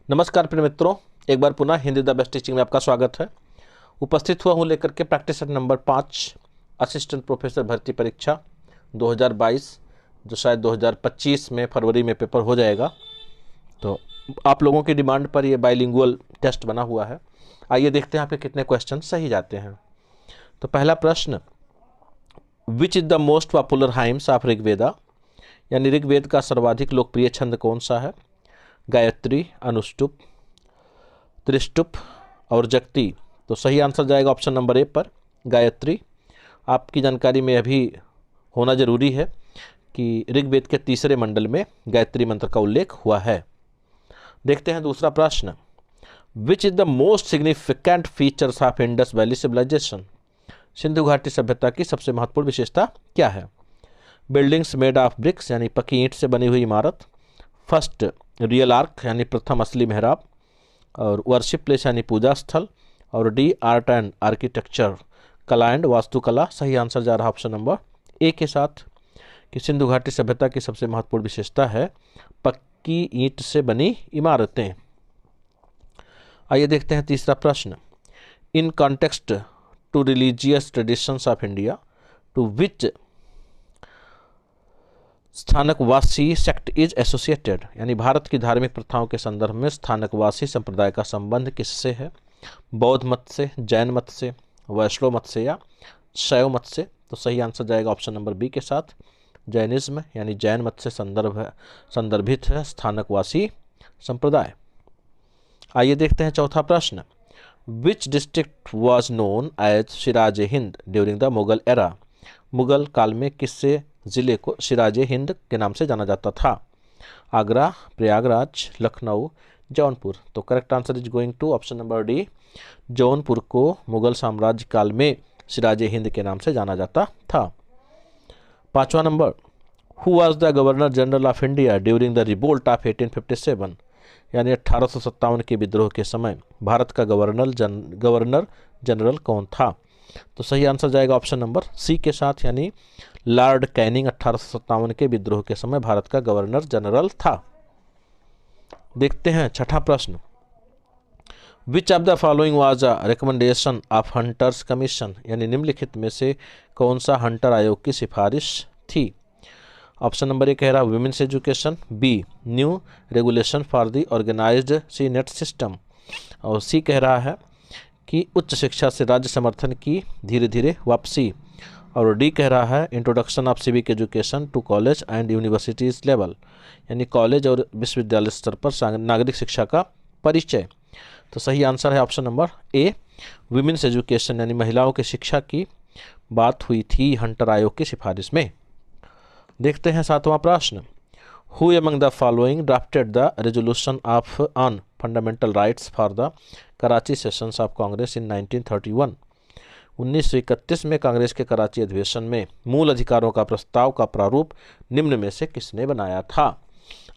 नमस्कार प्रिय मित्रों, एक बार पुनः हिंदी द बेस्ट टीचिंग में आपका स्वागत है। उपस्थित हुआ हूँ लेकर के practice set number 5 assistant professor भर्ती परीक्षा 2022, जो शायद 2025 में फरवरी में पेपर हो जाएगा। तो आप लोगों की डिमांड पर ये बाइलिंगुअल टेस्ट बना हुआ है। आइए देखते हैं आपके कितने क्वेश्चन सही जाते हैं। तो पहला प्रश्न, which is the most popular hymns of Rigveda, यानी ऋग्वेद का सर्वाधिक लोकप्रिय छंद कौन सा है? गायत्री, अनुष्टुप, त्रिष्टुप और जगती। तो सही आंसर जाएगा ऑप्शन नंबर ए पर, गायत्री। आपकी जानकारी में अभी होना जरूरी है कि ऋग्वेद के तीसरे मंडल में गायत्री मंत्र का उल्लेख हुआ है। देखते हैं दूसरा प्रश्न, which is the most significant features of Indus valley civilisation, Sindhu घाटी सभ्यता की सबसे महत्वपूर्ण विशेषता क्या है? बिल्डिंग्स मेड ऑफ ब्रिक्स, यानी पक्की ईंट से बनी हुई इमारत। फर्स्ट रियल आर्क, यानी प्रथम असली मेहराब। और वर्शिप प्लेस, यानी पूजा स्थल। और डी आर्ट एंड आर्किटेक्चर, कला एंड वास्तुकला। सही आंसर जा रहा ऑप्शन नंबर ए के साथ कि सिंधु घाटी सभ्यता की सबसे महत्वपूर्ण विशेषता है पक्की ईंट से बनी इमारतें। आइए देखते हैं तीसरा प्रश्न, in context to religious traditions of India to which Sthanakvasi sect is associated, यानी भारत की धार्मिक प्रथाओं के संदर्भ में स्थानकवासी संप्रदाय का संबंध किससे है? बौद्ध मत से, जैन मत से, वैष्णव मत से या शैव मत से। तो सही आंसर जाएगा ऑप्शन नंबर बी के साथ, जैनिज्म, यानी जैन मत से संदर्भित है स्थानकवासी संप्रदाय। आइए देखते हैं चौथा प्रश्न, which district was known as Siraj Hind during the Mughal era, Mughal काल में किससे जिले को सिराज हिंद के नाम से जाना जाता था? आगरा, प्रयागराज, लखनऊ, जौनपुर। तो correct answer is going to option number D, Jaunpur को मुगल साम्राज्य काल में सिराज हिंद के नाम से जाना जाता था। पांचवा number, who was the governor general of India during the revolt of 1857, यानी 1857 के विद्रोह के समय भारत का गवर्नर जनरल कौन था? तो सही आंसर जाएगा ऑप्शन नंबर सी के साथ, यानी लॉर्ड कैनिंग 1857 के विद्रोह के समय भारत का गवर्नर जनरल था। देखते हैं छठा प्रश्न, which of the following was a recommendation of hunters commission, यानी निम्नलिखित में से कौन सा हंटर आयोग की सिफारिश थी? ऑप्शन नंबर ए कह रहा women's education, B new regulation for the organised C net system, और सी कह रहा है कि उच्च शिक्षा से राज्य समर्थन की धीरे धीरे वापसी, और डी कह रहा है introduction of civic education to college and universities level, यानी कॉलेज और विश्वविद्यालय स्तर पर नागरिक शिक्षा का परिचय। तो सही आंसर है option number A, women's education, यानी महिलाओं की शिक्षा की बात हुई थी हंटर आयोग की सिफारिश में। देखते हैं सातवां प्रश्न, who among the following drafted the resolution of on fundamental rights for the Karachi sessions of Congress in 1931, 1931 में कांग्रेस के कराची अधिवेशन में मूल अधिकारों का प्रस्ताव का प्रारूप निम्न में से किसने बनाया था?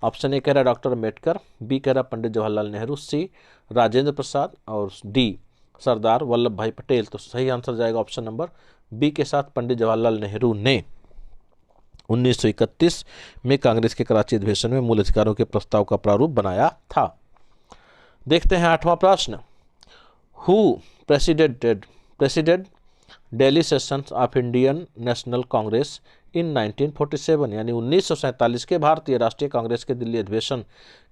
ऑप्शन ए कह रहा डॉक्टर अम्बेडकर, बी कह रहा पंडित जवाहरलाल नेहरू, सी राजेंद्र प्रसाद और डी सरदार वल्लभ भाई पटेल। तो सही आंसर जाएगा ऑप्शन नंबर बी के साथ, पंडित जवाहरलाल नेहरू ने 1931 में कांग्रेस के कराची अधिवेशन में मूल अधिकारों के प्रस्ताव का प्रारूप बनाया था। देखते हैं आठवां प्रश्न, who president Delhi sessions of Indian National Congress in 1947, यानी 1947 के भारतीय राष्ट्रीय कांग्रेस के दिल्ली अधिवेशन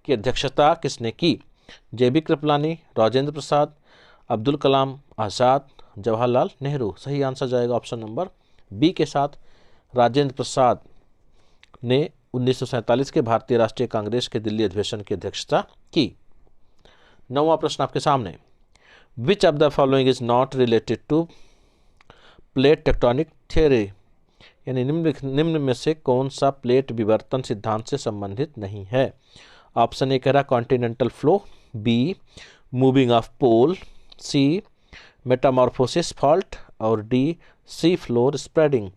की अध्यक्षता किसने की? जेबी कृपलानी, राजेंद्र प्रसाद, अब्दुल कलाम आज़ाद, जवाहरलाल नेहरू। सही आंसर जाएगा ऑप्शन नंबर बी के साथ, राजेंद्र प्रसाद ने 1947 के भारतीय राष्ट्रीय कांग्रेस के दिल्ली अधिवेशन की अध्यक्षता की। नौवां प्रश्न आपके सामने, which of the following is not related to plate tectonic theory, यानी निम्न में से कौन सा प्लेट विवर्तन सिद्धांत से संबंधित नहीं है? ऑप्शन ए कह रहा continental flow, B moving of pole, C metamorphosis fault और डी सी फ्लोर स्प्रेडिंग।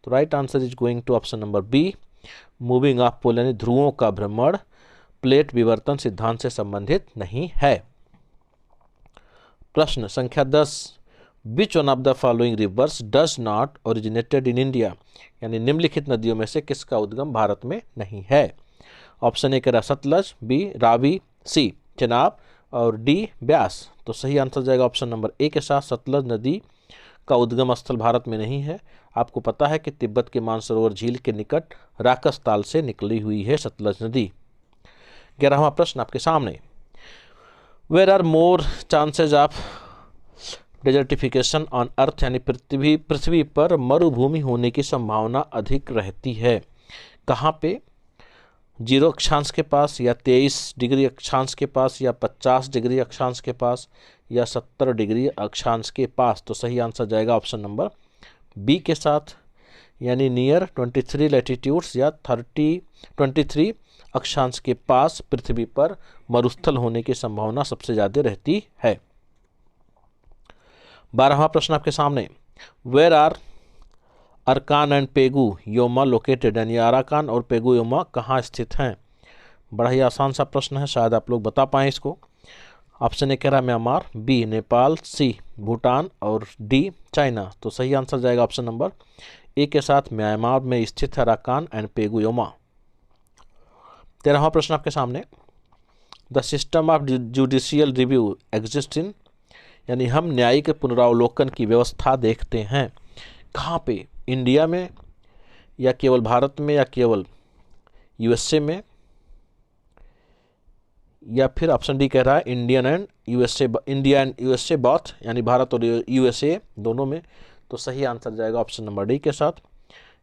तो right answer is going to option number B, moving of pole, यानी ध्रुवों का भ्रमण प्लेट विवर्तन सिद्धांत से संबंधित नहीं है। प्रश्न संख्या 10, which one of the following rivers does not originated in India, यानी निम्नलिखित नदियों में से किसका उद्गम भारत में नहीं है? ऑप्शन ए कह रहा सतलज, बी रावी, सी चेनाब और डी ब्यास। तो सही आंसर जाएगा ऑप्शन नंबर ए के साथ, सतलज नदी का उद्गम स्थल भारत में नहीं है। आपको पता है कि तिब्बत के मानसरोवर झील के निकट राकस ताल से निकली हुई है सतलज नदी। 11वां प्रश्न आपके सामने, where are more chances of desertification on earth, यानी पृथ्वी पर मरुभूमि होने की संभावना अधिक रहती है। कहाँ पे? 0 अक्षांश के पास, या 23 डिग्री अक्षांश के पास, या 50 डिग्री अक्षांश के पास, या 70 डिग्री अक्षांश के पास। तो सही आंसर जाएगा ऑप्शन नंबर बी के साथ, यानी नियर 23 लैटिट्यूड्स या 23 अक्षांश के पास पृथ्वी पर मरुस्थल होने की संभावना सबसे ज़्यादा रहती है। 12वां प्रश्न आपके सामने, वेयर आर अरकान एंड पेगु योमा लोकेटेड, यानी अराकान और पेगु योमा कहाँ स्थित हैं? बड़ा ही आसान सा प्रश्न है, शायद आप लोग बता पाएँ इसको। ऑप्शन ए कह रहा है म्यांमार, बी नेपाल, सी भूटान और डी चाइना। तो सही आंसर जाएगा ऑप्शन नंबर ए के साथ, म्यांमार में स्थित है अराकान एंड पेगु योमा। 13वां प्रश्न आपके सामने, the system of judicial review exist in, यानी हम न्यायिक पुनरावलोकन की व्यवस्था देखते हैं कहाँ पे? इंडिया में, या केवल भारत में, या केवल यूएसए में, या फिर ऑप्शन डी कह रहा है इंडिया एंड यूएसए बोथ, यानी भारत और यूएसए दोनों में। तो सही आंसर जाएगा ऑप्शन नंबर डी के साथ,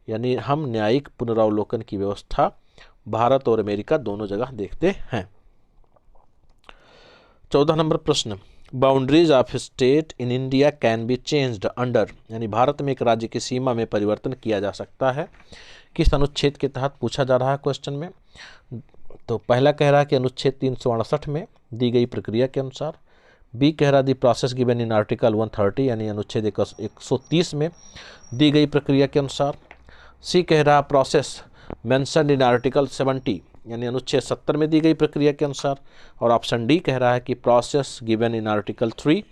यानी हम न्यायिक पुनरावलोकन की व्यवस्था भारत और अमेरिका दोनों जगह देखते हैं। 14 नंबर प्रश्न, boundaries of state in India can be changed under, यानी भारत में एक राज्य की सीमा में परिवर्तन किया जा सकता है, किस अनुच्छेद के तहत पूछा जा रहा है क्वेश्चन में? तो पहला कह रहा है कि अनुच्छेद 368 में दी गई प्रक्रिया के अनुसार, बी कह रहा the process given in article 130, यानी अनुच्छेद 130 में दी गई प्रक्रिया के अनुसार, सी कह रहा प्रोसेस मेंशन इन आर्टिकल 70, यानी अनुच्छेद 70 में दी गई प्रक्रिया के अनुसार, और ऑप्शन डी कह रहा है कि प्रोसेस गिवन इन आर्टिकल 3,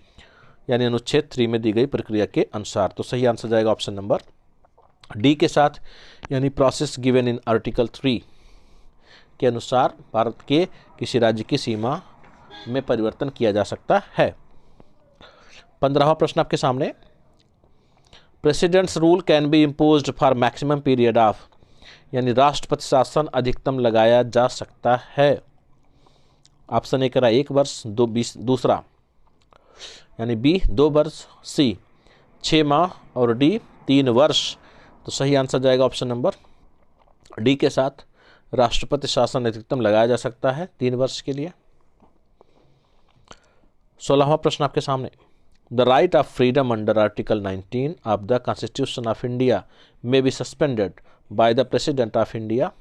यानी अनुच्छेद 3 में दी गई प्रक्रिया के अनुसार। तो सही आंसर जाएगा ऑप्शन नंबर डी के साथ, यानी प्रोसेस गिवन इन आर्टिकल 3 के अनुसार भारत के किसी राज्य की सीमा में परिवर्तन किया जा सकता है। 15वां प्रश्न आपके सामने, presidents rule can be imposed for maximum period of, यानी राष्ट्रपति शासन अधिकतम लगाया जा सकता है। ऑप्शन ए कह रहा 1 वर्ष, दूसरा यानी बी 2 वर्ष, सी 6 माह और डी 3 वर्ष। तो सही आंसर जाएगा ऑप्शन नंबर डी के साथ, राष्ट्रपति शासन अधिकतम लगाया जा सकता है 3 वर्ष के लिए। 16वां प्रश्न आपके सामने, the right of freedom under article 19 of the constitution of India में be suspended by the president of India,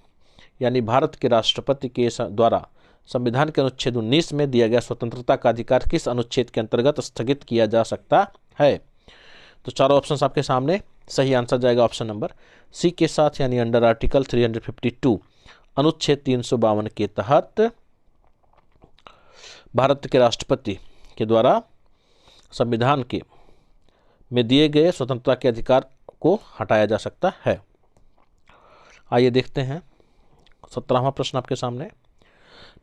यानी भारत के राष्ट्रपति के द्वारा संविधान के अनुच्छेद 19 में दिया गया स्वतंत्रता का अधिकार किस अनुच्छेद के अंतर्गत स्थगित किया जा सकता है? तो चारों ऑप्शन आपके सामने, सही आंसर जाएगा ऑप्शन नंबर सी के साथ, यानी अंडर आर्टिकल 352 अनुच्छेद 352 के तहत भारत के राष्ट्रपति के द्वारा संविधान के में दिए गए स्वतंत्रता के अधिकार को हटाया जा सकता है। आइए देखते हैं 17वां प्रश्न आपके सामने,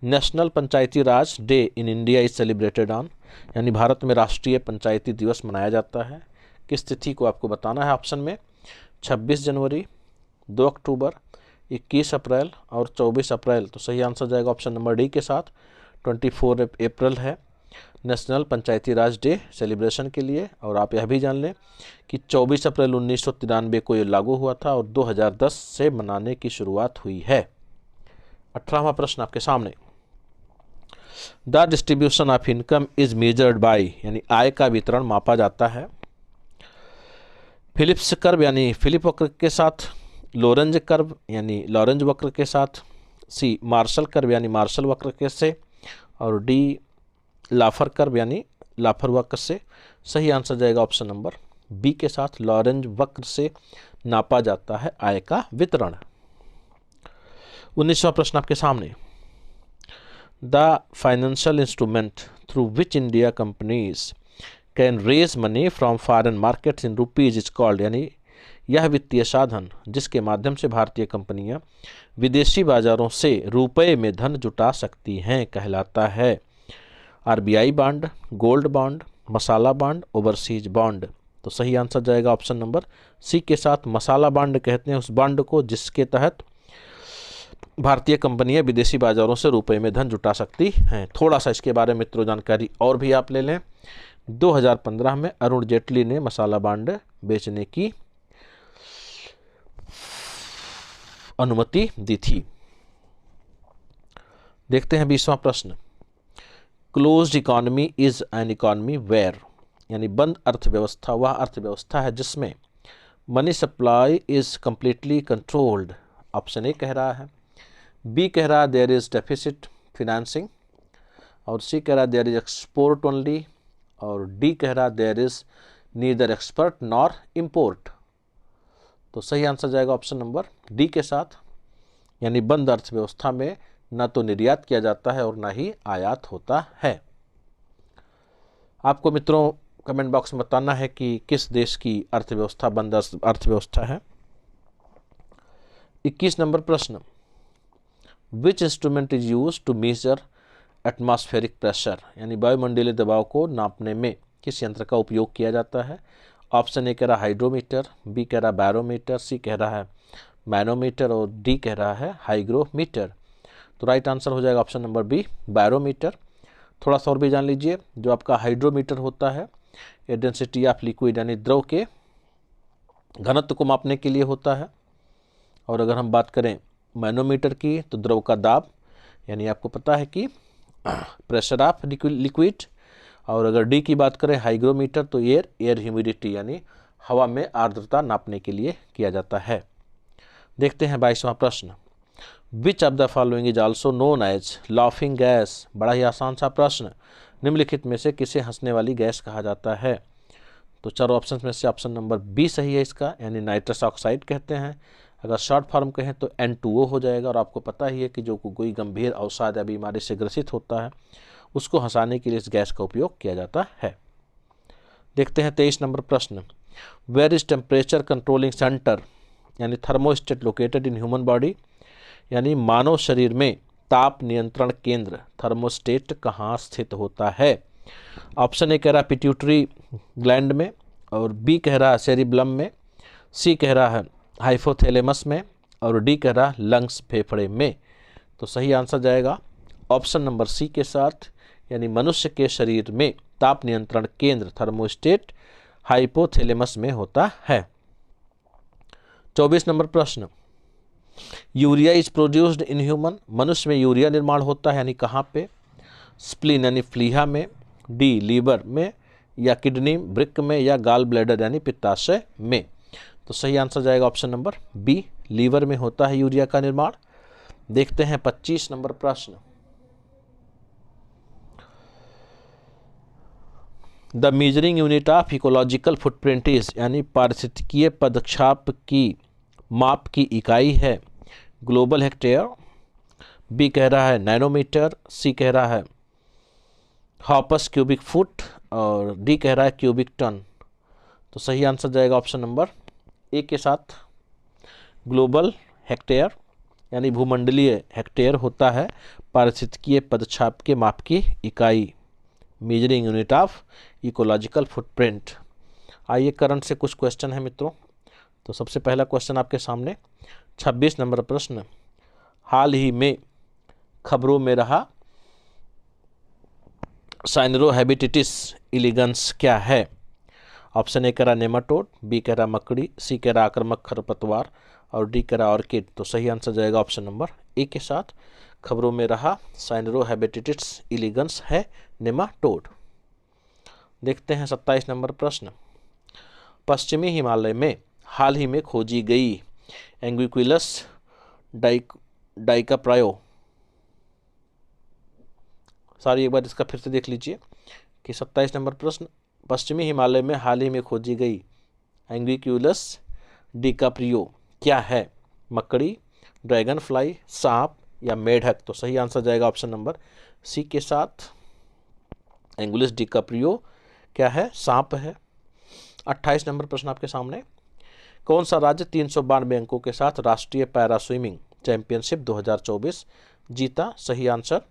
national Panchayati Raj day in India is celebrated on, यानी भारत में राष्ट्रीय पंचायती दिवस मनाया जाता है किस तिथि को? आपको बताना है ऑप्शन में 26 जनवरी, 2 अक्टूबर, 21 अप्रैल और 24 अप्रैल। तो सही आंसर जाएगा ऑप्शन नंबर डी के साथ, 24 अप्रैल है नेशनल पंचायती राज डे सेलिब्रेशन के लिए। और आप यह भी जान लें कि 24 अप्रैल 1993 को ये लागू हुआ था और 2010 से मनाने की शुरुआत हुई है। 18वां प्रश्न आपके सामने, the distribution of income is measured by, यानी आय का वितरण मापा जाता है फिलिप्स कर्व, यानी फिलिप वक्र के साथ, लोरेंज कर्व यानी लॉरेंज वक्र के साथ, सी मार्शल कर्व यानी मार्शल वक्र के से, और डी लाफर कर्व यानी लाफर वक्र से। सही आंसर जाएगा ऑप्शन नंबर बी के साथ, लॉरेंज वक्र से नापा जाता है आय का वितरण। 19वां प्रश्न आपके सामने, the financial instrument through which India companies can raise money from foreign markets in rupees is called, यानी यह वित्तीय साधन जिसके माध्यम से भारतीय कंपनियां विदेशी बाजारों से रुपए में धन जुटा सकती हैं कहलाता है। आरबीआई बॉन्ड, गोल्ड बॉन्ड, मसाला बॉन्ड, ओवरसीज बॉन्ड। तो सही आंसर जाएगा ऑप्शन नंबर सी के साथ, मसाला बॉन्ड कहते हैं उस बॉन्ड को जिसके तहत भारतीय कंपनियां विदेशी बाजारों से रुपए में धन जुटा सकती हैं। थोड़ा सा इसके बारे में मित्रों जानकारी और भी आप ले लें। 2015 में अरुण जेटली ने मसाला बॉन्ड बेचने की अनुमति दी थी। देखते हैं 20वां प्रश्न। Closed economy is an economy where, यानी बंद अर्थव्यवस्था वह अर्थव्यवस्था है जिसमें money supply is completely controlled. Option A कह रहा है, बी कह रहा है देयर इज डेफिसिट फिनेंसिंग, और सी कह रहा है देयर इज एक्सपोर्ट ओनली, और डी कह रहा है there is neither export nor import. तो सही आंसर जाएगा ऑप्शन नंबर डी के साथ, यानी बंद अर्थव्यवस्था में न तो निर्यात किया जाता है और न ही आयात होता है। आपको मित्रों कमेंट बॉक्स में बताना है कि किस देश की अर्थव्यवस्था बंद अर्थव्यवस्था है। 21 नंबर प्रश्न। Which instrument is use to measure atmospheric pressure, यानी वायुमंडलीय दबाव को नापने में किस यंत्र का उपयोग किया जाता है। ऑप्शन ए कह रहा है हाइड्रोमीटर, बी कह रहा है बैरोमीटर, सी कह रहा है मैनोमीटर, और डी कह रहा है हाइग्रोमीटर। तो राइट आंसर हो जाएगा ऑप्शन नंबर बी, बैरोमीटर। थोड़ा सा और भी जान लीजिए, जो आपका हाइड्रोमीटर होता है ये डेंसिटी ऑफ लिक्विड यानी द्रव के घनत्व को मापने के लिए होता है, और अगर हम बात करें मैनोमीटर की तो द्रव का दाब, यानी आपको पता है कि प्रेशर ऑफ लिक्विड, और अगर डी की बात करें हाइग्रोमीटर तो एयर ह्यूमिडिटी यानी हवा में आर्द्रता नापने के लिए किया जाता है। देखते हैं 22वां प्रश्न। Which of the following is also known as laughing gas, बड़ा ही आसान सा प्रश्न। निम्नलिखित में से किसे हंसने वाली गैस कहा जाता है। तो चारों ऑप्शन में से ऑप्शन नंबर बी सही है इसका, यानी नाइट्रस ऑक्साइड कहते हैं। अगर शॉर्ट फॉर्म कहें तो N2O हो जाएगा, और आपको पता ही है कि जो कोई गंभीर अवसाद या बीमारी से ग्रसित होता है उसको हंसाने के लिए इस गैस का उपयोग किया जाता है। देखते हैं 23 नंबर प्रश्न। Where is temperature controlling centre, यानी thermostat located in human body, यानी मानव शरीर में ताप नियंत्रण केंद्र थर्मोस्टेट कहाँ स्थित होता है। ऑप्शन ए कह रहा है पिट्यूटरी ग्लैंड में, और बी कह रहा है सेरिब्लम में, सी कह रहा है हाइपोथैलेमस में, और डी कह रहा है लंग्स फेफड़े में। तो सही आंसर जाएगा ऑप्शन नंबर सी के साथ, यानी मनुष्य के शरीर में ताप नियंत्रण केंद्र थर्मोस्टेट हाइपोथैलेमस में होता है। 24 नंबर प्रश्न। Urea is produced in human, मनुष्य में यूरिया निर्माण होता है यानी कहाँ पे। स्प्लीन यानी फ्लीहा में, डी लीवर में, या किडनी वृक्क में, या गाल ब्लैडर यानी पित्ताशय में। तो सही आंसर जाएगा ऑप्शन नंबर बी, लीवर में होता है यूरिया का निर्माण। देखते हैं 25 नंबर प्रश्न। The measuring unit of ecological footprint is, यानी पारिस्थितिकीय पदक्षेप की माप की इकाई है ग्लोबल हेक्टेयर, बी कह रहा है नैनोमीटर, सी कह रहा है हॉपस क्यूबिक फुट, और डी कह रहा है क्यूबिक टन। तो सही आंसर जाएगा ऑप्शन नंबर ए के साथ, ग्लोबल हेक्टेयर, यानी भूमंडलीय हेक्टेयर होता है पारिस्थितिकीय पदक्षेप के माप की इकाई, measuring unit of ecological footprint. आइए करंट से कुछ क्वेश्चन है मित्रों। तो सबसे पहला क्वेश्चन आपके सामने 26 नंबर प्रश्न। हाल ही में खबरों में रहा साइनरोहैबिटिटिस इलिगेंस क्या है। ऑप्शन ए कह रहा नेमाटोड, बी कह रहा मकड़ी, सी कह रहा आक्रामक खरपतवार, और डी कह रहा ऑर्किड। तो सही आंसर जाएगा ऑप्शन नंबर ए के साथ, खबरों में रहा साइनरोहैबिटिटिस इलिगेंस है नेमाटोड। देखते हैं 27 नंबर प्रश्न। पश्चिमी हिमालय में हाल ही में खोजी गई एंग्विक्युलस डाइकाप्रायो, एक बार इसका फिर से देख लीजिए कि 27 नंबर प्रश्न। पश्चिमी हिमालय में हाल ही में खोजी गई एंग्विक्युलस डिकाप्रियो क्या है। मकड़ी, ड्रैगन फ्लाई, सांप, या मेढक। तो सही आंसर जाएगा ऑप्शन नंबर सी के साथ, एंगुलस डिकाप्रियो क्या है, सांप है। 28 नंबर प्रश्न आपके सामने। कौन सा राज्य 392 अंकों के साथ राष्ट्रीय पैरा स्विमिंग चैंपियनशिप 2024 जीता। सही आंसर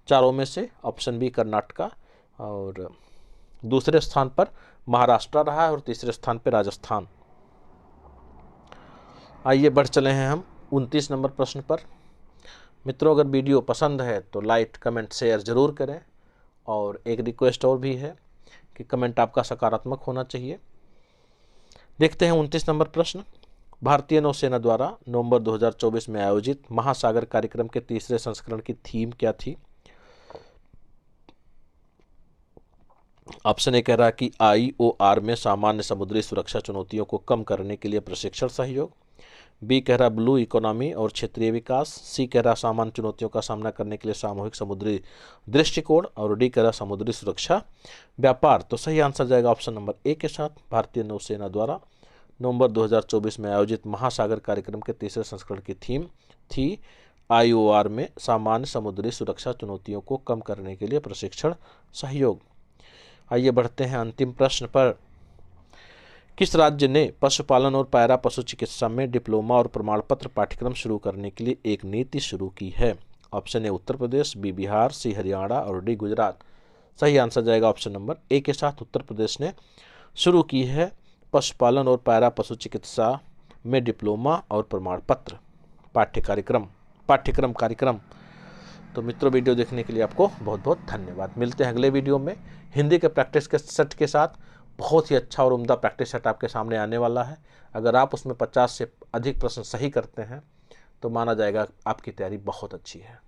चारों में से ऑप्शन बी कर्नाटका, और दूसरे स्थान पर महाराष्ट्र रहा है और तीसरे स्थान पर राजस्थान। आइए बढ़ चले हैं हम 29 नंबर प्रश्न पर। मित्रों, अगर वीडियो पसंद है तो लाइक, कमेंट, शेयर ज़रूर करें, और एक रिक्वेस्ट और भी है कि कमेंट आपका सकारात्मक होना चाहिए। देखते हैं 29 नंबर प्रश्न। भारतीय नौसेना द्वारा नवंबर 2024 में आयोजित महासागर कार्यक्रम के तीसरे संस्करण की थीम क्या थी? ऑप्शन ए कह रहा है कि IOR में सामान्य समुद्री सुरक्षा चुनौतियों को कम करने के लिए प्रशिक्षण सहयोग। बी कह रहा ब्लू इकोनॉमी और क्षेत्रीय विकास। सी कह रहा सामान्य चुनौतियों का सामना करने के लिए सामूहिक समुद्री दृष्टिकोण। और डी कह रहा समुद्री सुरक्षा व्यापार। तो सही आंसर जाएगा ऑप्शन नंबर ए के साथ, भारतीय नौसेना द्वारा नवंबर 2024 में आयोजित महासागर कार्यक्रम के तीसरे संस्करण की थीम थी IOR में सामान्य समुद्री सुरक्षा चुनौतियों को कम करने के लिए प्रशिक्षण सहयोग। आइए बढ़ते हैं अंतिम प्रश्न पर। किस राज्य ने पशुपालन और पैरा पशु चिकित्सा में डिप्लोमा और प्रमाण पत्र पाठ्यक्रम शुरू करने के लिए एक नीति शुरू की है? Option A Uttar Pradesh, B Bihar, C Haryana और डी गुजरात। सही आंसर जाएगा ऑप्शन नंबर ए के साथ, उत्तर प्रदेश ने शुरू की है पशुपालन और पैरा पशु चिकित्सा में डिप्लोमा और प्रमाण पत्र पाठ्यक्रम कार्यक्रम। तो मित्रों, वीडियो देखने के लिए आपको बहुत बहुत धन्यवाद। मिलते हैं अगले वीडियो में हिंदी के प्रैक्टिस के सेट के साथ। बहुत ही अच्छा और उम्दा प्रैक्टिस सेट आपके सामने आने वाला है। अगर आप उसमें 50 से अधिक प्रश्न सही करते हैं तो माना जाएगा आपकी तैयारी बहुत अच्छी है।